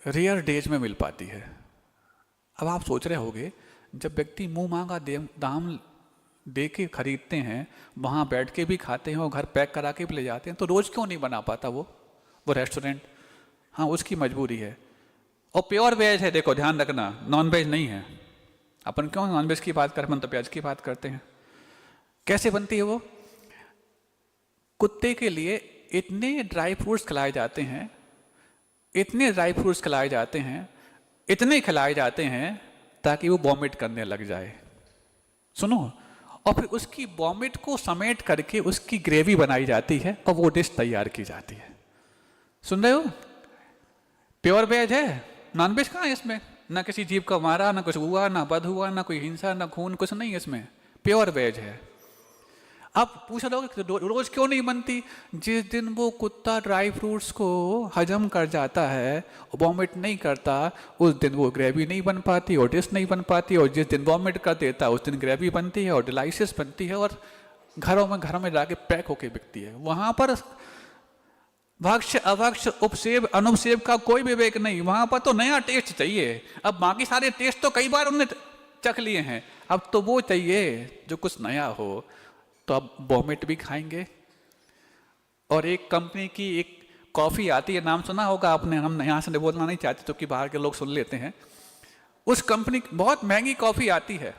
Rare days में मिल पाती है। अब आप सोच रहे होंगे, जब व्यक्ति मुंह मांगा दाम दे के खरीदते हैं, वहाँ बैठ के भी खाते हैं और घर पैक करा के भी ले जाते हैं, तो रोज़ क्यों नहीं बना पाता वो रेस्टोरेंट? हाँ, उसकी मजबूरी है। और प्योर वेज है, देखो ध्यान रखना, नॉन वेज नहीं है। अपन क्यों नॉन वेज की बात करें, अपन तो प्याज की बात करते हैं। कैसे बनती है वो? कुत्ते के लिए इतने ड्राई फ्रूट्स खिलाए जाते हैं, इतने ड्राई फ्रूट्स खिलाए जाते हैं, इतने खिलाए जाते हैं ताकि वो वॉमिट करने लग जाए। सुनो, और फिर उसकी वॉमिट को समेट करके उसकी ग्रेवी बनाई जाती है और वो डिश तैयार की जाती है। सुन रहे हो? प्योर वेज है, नॉन वेज कहाँ है इसमें? ना किसी जीव को मारा, ना कुछ हुआ, ना वध हुआ, ना कोई हिंसा, ना खून, कुछ नहीं है इसमें। प्योर वेज है। अब पूछ रहे हो रोज क्यों नहीं बनती? जिस दिन वो कुत्ता ड्राई फ्रूट्स को हजम कर जाता है, वॉमिट नहीं करता, उस दिन वो ग्रेवी नहीं बन पाती और डिश नहीं बन पाती। और जिस दिन वॉमिट कर देता है उस दिन ग्रेवी बनती है और डिलाइशियस बनती है और घरों में जाके पैक होके बिकती है। वहां पर भक्ष्य अभक्ष्य उपसेव अनुपसेव का कोई विवेक नहीं, वहां पर तो नया टेस्ट चाहिए। अब बाकी सारे टेस्ट तो कई बार उन्होंने चख लिए हैं, अब तो वो चाहिए जो कुछ नया हो। तो अब वॉमिट भी खाएंगे। और एक कंपनी की एक कॉफ़ी आती है, नाम सुना होगा आपने, हम यहाँ से बोलना नहीं चाहते तो कि बाहर के लोग सुन लेते हैं। उस कंपनी बहुत महंगी कॉफ़ी आती है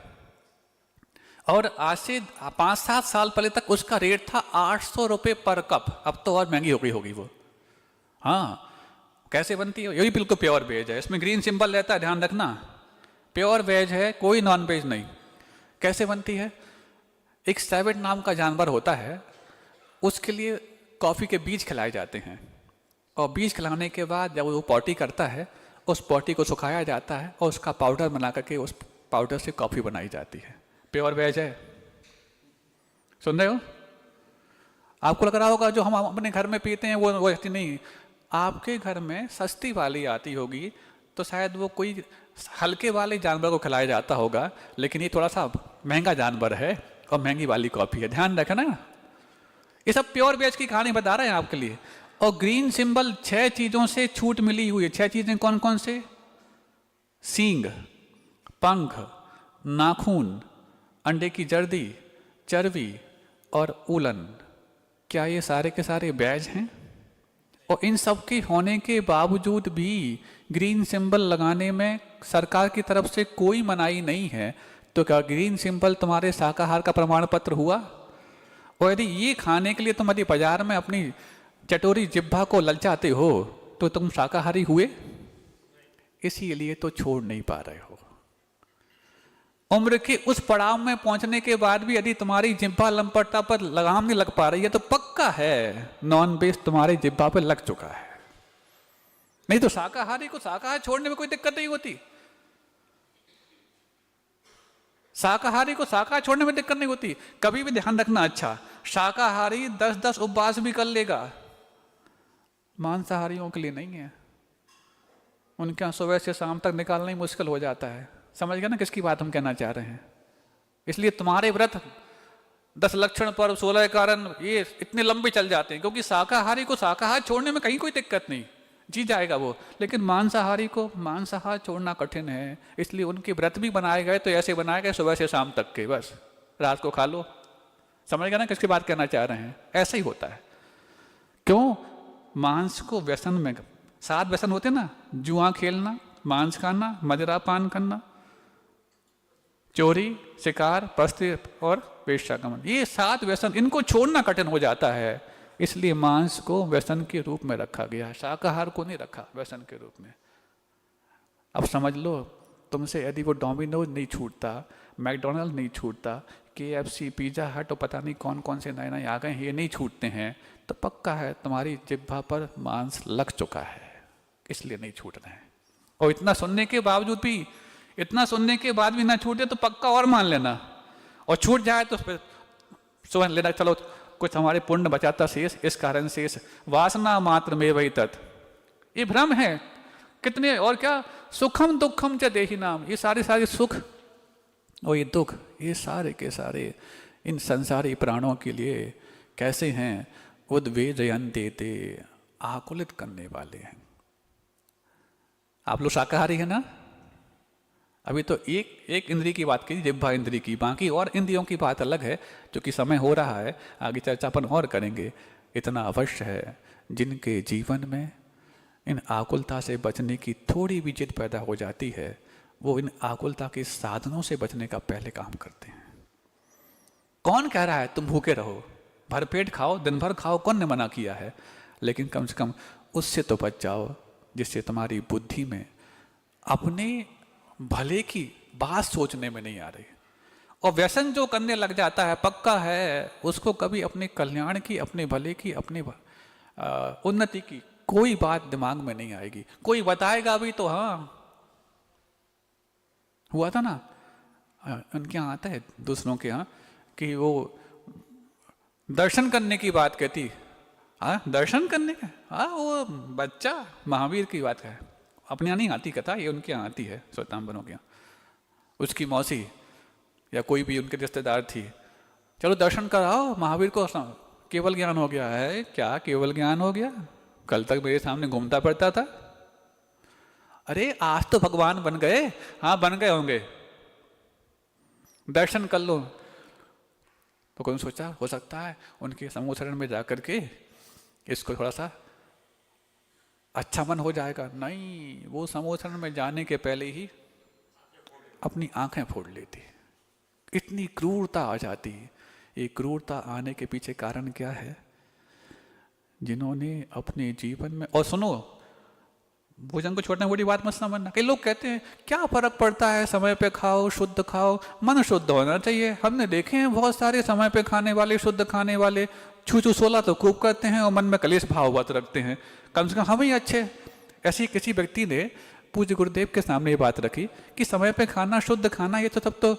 और आज से 5-7 साल पहले तक उसका रेट था 800 रुपये पर कप। अब तो और महंगी हो गई होगी वो। हाँ, कैसे बनती है? यही बिल्कुल प्योर वेज है, इसमें ग्रीन सिंबल रहता है, ध्यान रखना। प्योर वेज है, कोई नॉन वेज नहीं। कैसे बनती है? एक सैवेट नाम का जानवर होता है, उसके लिए कॉफ़ी के बीज खिलाए जाते हैं और बीज खिलाने के बाद जब वो पॉटी करता है, उस पॉटी को सुखाया जाता है और उसका पाउडर बना करके उस पाउडर से कॉफ़ी बनाई जाती है। प्योर वेज है। सुन रहे हो? आपको लग रहा होगा जो हम अपने घर में पीते हैं वो ऐसी नहीं। आपके घर में सस्ती वाली आती होगी तो शायद वो कोई हल्के वाले जानवर को खिलाया जाता होगा, लेकिन ये थोड़ा सा महंगा जानवर है और महंगी वाली कॉफ़ी है, ध्यान रखना। ये सब प्योर वेज की कहानी बता रहे हैं आपके लिए। और ग्रीन सिंबल 6 चीजों से छूट मिली हुई है। 6 चीजें कौन कौन से? सींग, पंख, नाखून, अंडे की जर्दी, चर्बी और उलन। क्या ये सारे के सारे वेज हैं? और इन सब के होने के बावजूद भी ग्रीन सिंबल लगाने में सरकार की तरफ से कोई मनाही नहीं है। तो क्या ग्रीन सिंबल तुम्हारे शाकाहार का प्रमाण पत्र हुआ? और यदि ये खाने के लिए तुम यदि बाजार में अपनी चटोरी जिह्वा को ललचाते हो तो तुम शाकाहारी हुए? इसीलिए तो छोड़ नहीं पा रहे हो। उम्र के उस पड़ाव में पहुंचने के बाद भी यदि तुम्हारी जिह्वा लंपटता पर लगाम नहीं लग पा रही है तो पक्का है नॉन वेज तुम्हारी जिह्वा पर लग चुका है। नहीं तो शाकाहारी को शाकाहार छोड़ने में कोई दिक्कत नहीं होती। शाकाहारी को शाकाहार छोड़ने में दिक्कत नहीं होती। कभी भी ध्यान रखना, अच्छा शाकाहारी 10-10 उपवास भी कर लेगा, मांसाहारियों के लिए नहीं है। उनके यहाँ सुबह से शाम तक निकालना ही मुश्किल हो जाता है। समझ गया ना किसकी बात हम कहना चाह रहे हैं? इसलिए तुम्हारे व्रत 10 लक्षण पर 16 कारण ये इतने लंबे चल जाते हैं, क्योंकि शाकाहारी को शाकाहार छोड़ने में कहीं कोई दिक्कत नहीं, जी जाएगा वो। लेकिन मांसाहारी को मांसाहार छोड़ना कठिन है, इसलिए उनके व्रत भी बनाए गए तो ऐसे बनाए गए सुबह से शाम तक के, बस रात को खा लो। समझ गया ना किसकी बात कहना चाह रहे हैं? ऐसा ही होता है। क्यों? मांस को व्यसन में 7 व्यसन होते ना, जुआ खेलना, मांस खाना, मदिरा पान करना, चोरी, शिकार, पस्ती और वेश्यागमन, ये 7 व्यसन, इनको छोड़ना कठिन हो जाता है। इसलिए मांस को व्यसन के रूप में रखा गया, शाकाहार को नहीं रखा व्यसन के रूप में। अब समझ लो, तुमसे यदि वो डोमिनोज नहीं छूटता, मैकडोनल्ड नहीं छूटता, KFC, पिज़्ज़ा हट और पता नहीं कौन कौन से नए नए आ गए हैं, ये नहीं छूटते हैं, तो पक्का है तुम्हारी जिह्वा पर मांस लग चुका है, इसलिए नहीं छूट रहे हैं। और इतना सुनने के बावजूद भी, इतना सुनने के बाद भी ना छूटे तो पक्का और मान लेना, और छूट जाए तो फिर समझ लेना चलो कुछ हमारे पुण्य बचाता शेष, इस कारण शेष वासना मात्र में वही तत्। ये भ्रम है। कितने और क्या सुखम दुखम च देहि नाम, ये सारे सुख और ये दुख, ये सारे के सारे इन संसारी प्राणों के लिए कैसे हैं? उद्वेजयन्ते ते, आकुलित करने वाले हैं। आप लोग शाकाहारी है ना? अभी तो एक एक इंद्री की बात की, जिह्वा इंद्री की, बाकी और इंद्रियों की बात अलग है, क्योंकि समय हो रहा है, आगे चर्चा अपन और करेंगे। इतना अवश्य है, जिनके जीवन में इन आकुलता से बचने की थोड़ी भी जिद पैदा हो जाती है, वो इन आकुलता के साधनों से बचने का पहले काम करते हैं। कौन कह रहा है तुम भूखे रहो, भरपेट खाओ, दिन भर खाओ, कौन ने मना किया है? लेकिन कम से कम उससे तो बच जाओ जिससे तुम्हारी बुद्धि में अपने भले की बात सोचने में नहीं आ रही। और व्यसन जो करने लग जाता है, पक्का है उसको कभी अपने कल्याण की, अपने भले की, अपने उन्नति की कोई बात दिमाग में नहीं आएगी। कोई बताएगा भी तो हाँ, हुआ था ना उनके यहाँ आता है दूसरों के यहाँ कि वो दर्शन करने की बात कहती, हाँ दर्शन करने का, हाँ वो बच्चा महावीर की बात है, अपने यहाँ नहीं आती कथा, ये उनके यहाँ आती है श्वेतांबरों के यहाँ। उसकी मौसी या कोई भी उनके रिश्तेदार थी, चलो दर्शन कराओ महावीर को, केवल ज्ञान हो गया है। क्या केवल ज्ञान हो गया? कल तक मेरे सामने घूमता फिरता था। अरे आज तो भगवान बन गए। हाँ बन गए होंगे, दर्शन कर लो। तो कौन सोचा हो सकता है उनके समूह शरण में जाकर के इसको थोड़ा सा अच्छा मन हो जाएगा। नहीं, वो समूह शरण में जाने के पहले ही अपनी आंखें फोड़ लेती, इतनी क्रूरता आ जाती। ये क्रूरता आने के पीछे कारण क्या है? जिन्होंने अपने जीवन में, और सुनो, भोजन को छोड़ना बड़ी बात मत समझना। कई लोग कहते हैं क्या फर्क पड़ता है, समय पे खाओ, शुद्ध खाओ, मन शुद्ध होना चाहिए। हमने देखे हैं बहुत सारे समय पे खाने वाले, शुद्ध खाने वाले, छू सोला तो खूब करते हैं और मन में कलेश भाव बात रखते हैं। कम से कम हम ही अच्छे। ऐसी किसी व्यक्ति ने पूज्य गुरुदेव के सामने ये बात रखी कि समय पे खाना, शुद्ध खाना, ये तो सब तो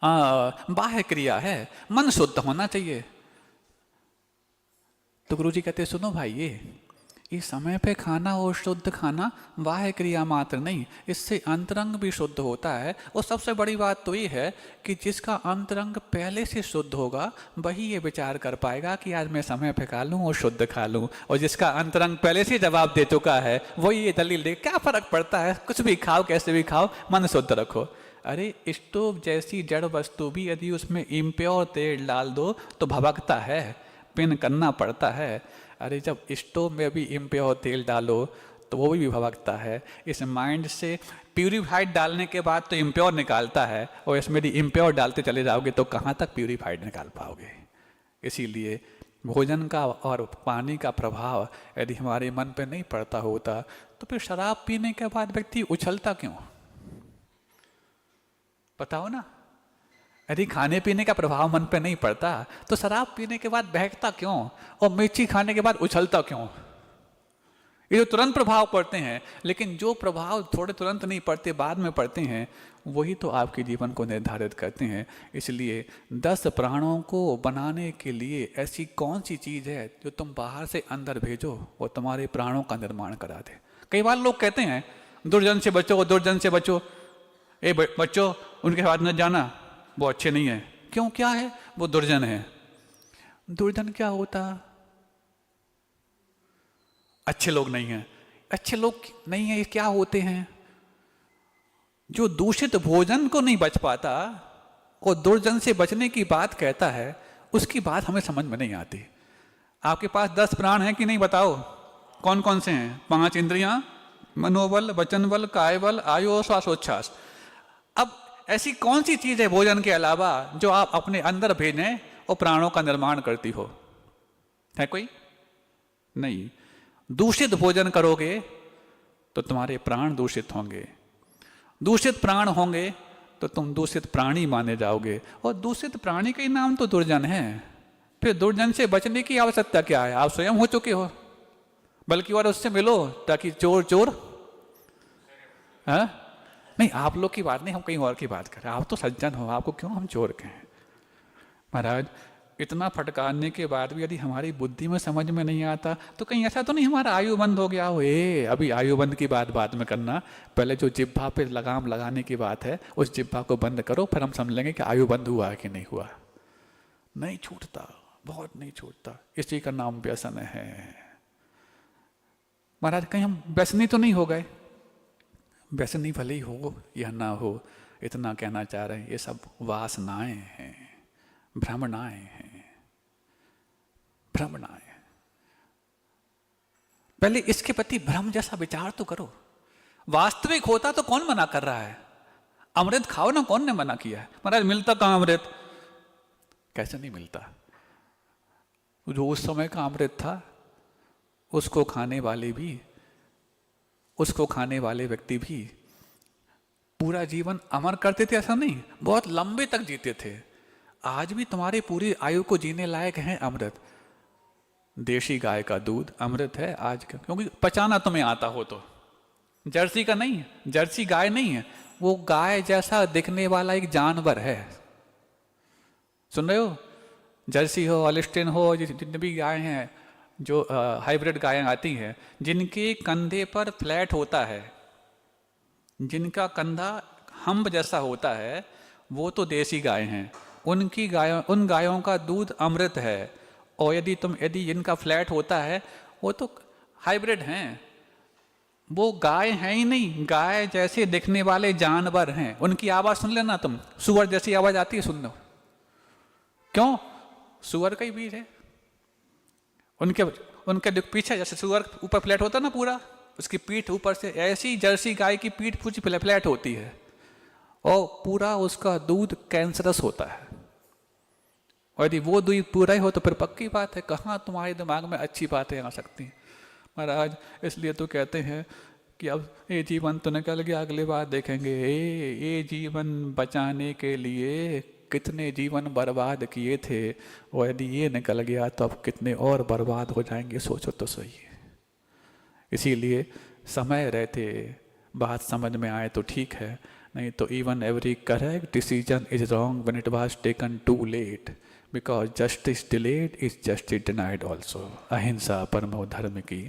बाह्य क्रिया है, मन शुद्ध होना चाहिए। तो गुरु जी कहते सुनो भाई, ये समय पे खाना और शुद्ध खाना बाह्य क्रिया मात्र नहीं, इससे अंतरंग भी शुद्ध होता है। और सबसे बड़ी बात तो ये है कि जिसका अंतरंग पहले से शुद्ध होगा वही ये विचार कर पाएगा कि आज मैं समय पे खा लूँ और शुद्ध खा लूँ। और जिसका अंतरंग पहले से जवाब दे चुका है वही ये दलील दे, क्या फर्क पड़ता है, कुछ भी खाओ, कैसे भी खाओ, मन शुद्ध रखो। अरे स्टोव जैसी जड़ वस्तु भी यदि उसमें इम्प्योर तेल डाल दो तो भभकता है, पिन करना पड़ता है। अरे जब स्टोव में भी इम्प्योर तेल डालो तो वो भी भभकता है। इस माइंड से प्यूरीफाइड डालने के बाद तो इम्प्योर निकालता है, और इसमें भी इम्प्योर डालते चले जाओगे तो कहाँ तक प्यूरीफाइड निकाल पाओगे। इसीलिए भोजन का और पानी का प्रभाव यदि हमारे मन पे नहीं पड़ता होता तो फिर शराब पीने के बाद व्यक्ति उछलता क्यों? बताओ ना। यदि खाने पीने का प्रभाव मन पे नहीं पड़ता तो शराब पीने के बाद बहकता क्यों, और मिर्ची खाने के बाद उछलता क्यों? ये जो तुरंत प्रभाव पड़ते हैं, लेकिन जो प्रभाव थोड़े तुरंत नहीं पड़ते, बाद में पड़ते हैं, वही तो आपके जीवन को निर्धारित करते हैं। इसलिए 10 प्राणों को बनाने के लिए ऐसी कौन सी चीज़ है जो तुम बाहर से अंदर भेजो वो तुम्हारे प्राणों का निर्माण करा दे। कई बार लोग कहते हैं दुर्जन से बचो, दुर्जन से बचो, बच्चों उनके साथ न जाना, वो अच्छे नहीं है। क्यों, क्या है? वो दुर्जन है। दुर्जन क्या होता? अच्छे लोग नहीं हैं। अच्छे लोग नहीं है, क्या होते हैं? जो दूषित भोजन को नहीं बच पाता और दुर्जन से बचने की बात कहता है, उसकी बात हमें समझ में नहीं आती। आपके पास 10 प्राण हैं कि नहीं, बताओ कौन कौन से हैं? 5 इंद्रियां, मनोबल, वचन बल, काय बल, आयु और श्वासोच्छ्वास। अब ऐसी कौन सी चीज है भोजन के अलावा जो आप अपने अंदर भेजें और प्राणों का निर्माण करती हो? है कोई? नहीं। दूषित भोजन करोगे तो तुम्हारे प्राण दूषित होंगे, दूषित प्राण होंगे तो तुम दूषित प्राणी माने जाओगे, और दूषित प्राणी का ही नाम तो दुर्जन है। फिर दुर्जन से बचने की आवश्यकता क्या है? आप स्वयं हो चुके हो, बल्कि और उससे मिलो ताकि चोर चोर, हाँ नहीं, आप लोग की बात नहीं, हम कहीं और की बात करें। आप तो सज्जन हो, आपको क्यों हम चोर कहें? महाराज इतना फटकारने के बाद भी यदि हमारी बुद्धि में समझ में नहीं आता तो कहीं ऐसा तो नहीं हमारा आयु बंद हो गया हो? अभी आयु बंद की बात बाद में करना, पहले जो जिह्वा पे लगाम लगाने की बात है उस जिह्वा को बंद करो, फिर हम समझ लेंगे कि आयु बंद हुआ है कि नहीं हुआ। नहीं छूटता, बहुत नहीं छूटता। इसी का नाम व्यसन है। महाराज कहीं हम व्यसनी तो नहीं हो गए? व्यसनी भले ही हो या ना हो, इतना कहना चाह रहे हैं, ये सब वासनाएं हैं, भ्रमणाएं हैं, भ्रमणाएं। पहले इसके प्रति भ्रम जैसा विचार तो करो। वास्तविक होता तो कौन मना कर रहा है? अमृत खाओ ना, कौन ने मना किया है? महाराज मिलता कहाँ अमृत? कैसे नहीं मिलता? जो उस समय का अमृत था, उसको खाने वाले भी, उसको खाने वाले व्यक्ति भी पूरा जीवन अमर करते थे, ऐसा नहीं, बहुत लंबे तक जीते थे। आज भी तुम्हारी पूरी आयु को जीने लायक है अमृत। देशी गाय का दूध अमृत है आज का, क्योंकि पचाना तुम्हें आता हो तो। जर्सी का नहीं है, जर्सी गाय नहीं है, वो गाय जैसा दिखने वाला एक जानवर है। सुन रहे हो? जर्सी हो, हॉलिस्टीन हो, जितने भी गाय हैं, जो हाइब्रिड गायें आती हैं, जिनके कंधे पर फ्लैट होता है, जिनका कंधा हम्ब जैसा होता है, वो तो देसी गाय हैं। उन गायों का दूध अमृत है। और यदि जिनका फ्लैट होता है, वो तो हाइब्रिड हैं, वो गाय हैं ही नहीं, गाय जैसे दिखने वाले जानवर हैं। उनकी आवाज़ सुन लेना तुम, सुअर जैसी आवाज़ आती है, सुन लो। क्यों? सुअर का ही बीज है। उनके पीछे जैसे सुअर ऊपर फ्लैट होता ना पूरा, उसकी पीठ ऊपर से, ऐसी जर्सी गाय की पीठ पूरी फ्लैट होती है, और पूरा उसका दूध कैंसरस होता है। और यदि वो दूध पूरा ही हो तो फिर पक्की बात है, कहाँ तुम्हारे दिमाग में अच्छी बातें आ सकती हैं। महाराज इसलिए तो कहते हैं कि अब ये जीवन तो निकल गया, अगली बार देखेंगे। ये जीवन बचाने के लिए कितने जीवन बर्बाद किए थे, और यदि ये निकल गया तो अब कितने और बर्बाद हो जाएंगे, सोचो तो सही है। इसीलिए समय रहते बात समझ में आए तो ठीक है, नहीं तो even every correct decision is wrong when it was taken too late, because justice delayed is justice denied also. अहिंसा परमो धर्म की